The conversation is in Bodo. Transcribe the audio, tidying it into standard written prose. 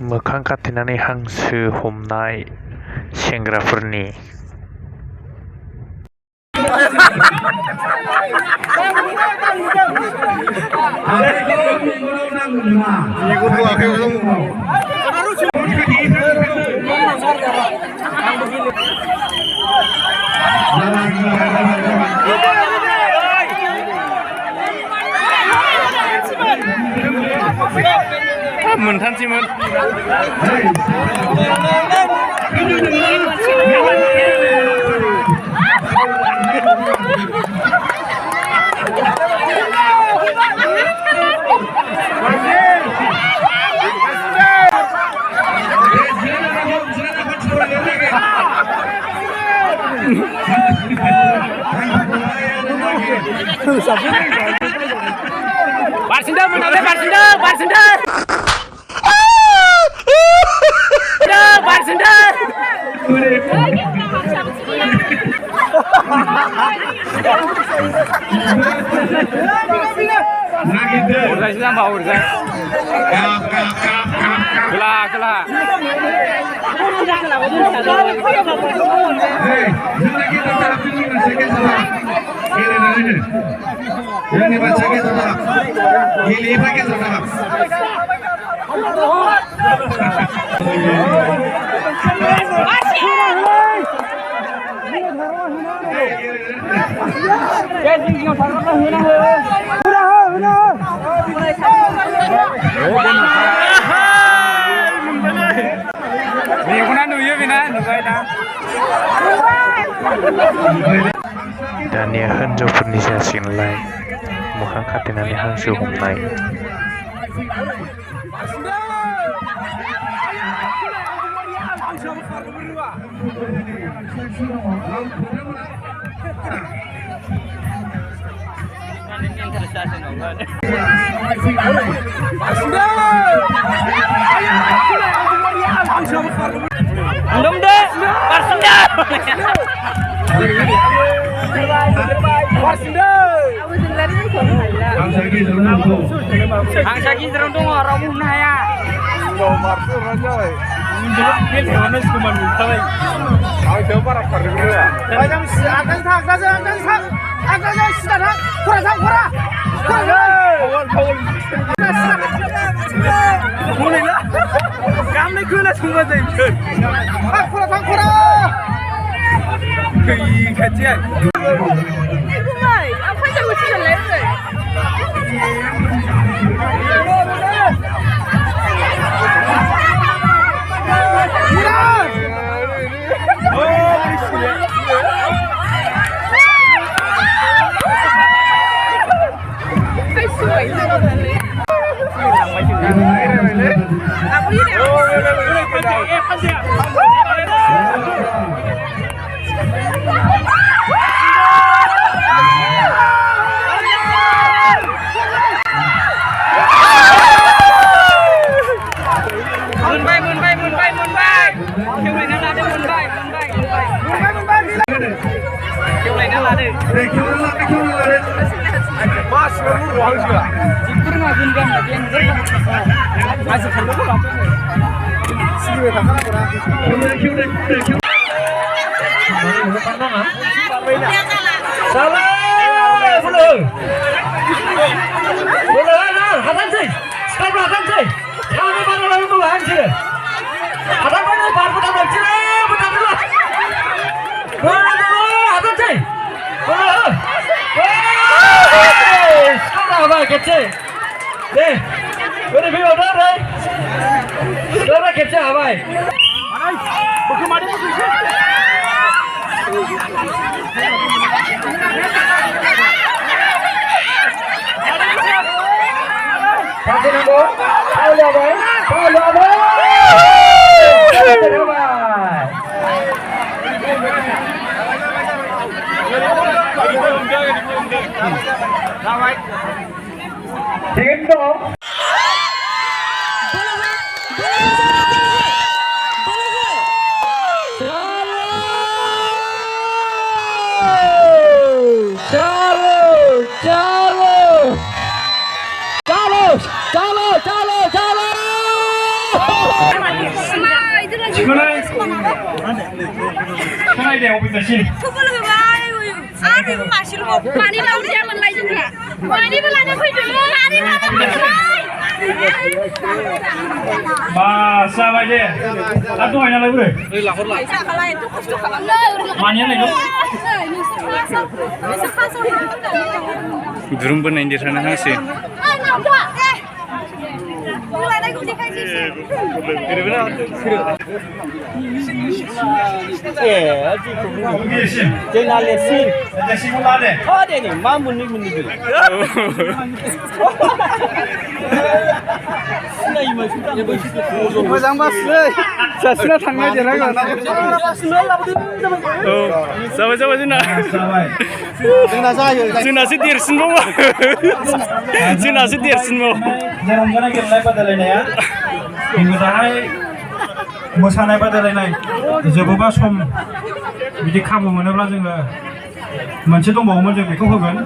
मोखां खाथेनानै हांसो हमनाय सेंग्राफोरनि मोनथामसैमोन Barsinda menang Barsinda Barsinda Barsinda Udah sih sama udah Kelah kelah Yang dibaca kita tak, gili pakai tak. दानिया हिनजावफोरनि जासिगोनलाय मोखां खाथेनानै हांसो हमनाय Angsa gidrang dong orang munah ya. Marsu rajoy. Bil hewannya cuma munah. Kau coba rapor dulu ya. Banyak akan tak, akan sudah tak, kurang. Kawal. Mulai lah. Kami kena semua jadi. Kurang. Kajian. Mai, apa yang aku cakap lagi? Kecil, deh, udah video dah, kecil apa? Bagaimana begitu? Pasir nombor, Paulo Abay. Tindo. Chalo! थिखोनाय खोनायदायाव फैजासिम आरो मासेल' मानि लावरिया मोनलाय जोंहा मानिबो लाना फैदों मानि लाना फैबाय बास जाबाय दे आरो दहाय नालाय बोरै जाखालाय एथ' खस्थ' खालामनो मानिया लायनो दुरुं बोनायनि देरहानो हांसो लानायखौ देखायसै जोंना लेसिं देसिखौ ला दे दे नै मा मोननै मोजां बासलै सासेना थांनाय देरहागोन जाबाय जाबाय जोंना जोंना जायो जोंनासो देरसिनबाव जोंनासो देरसिनबाव जे रंजानाय गेलेनाय बादायलायनाया जोङो दाहाय मोसानाय बादायलायनाय जोबोबा सम बिदि खाबु मोनोब्ला जोङो मोनसे दंबावोमोन जों बेखौ होगोन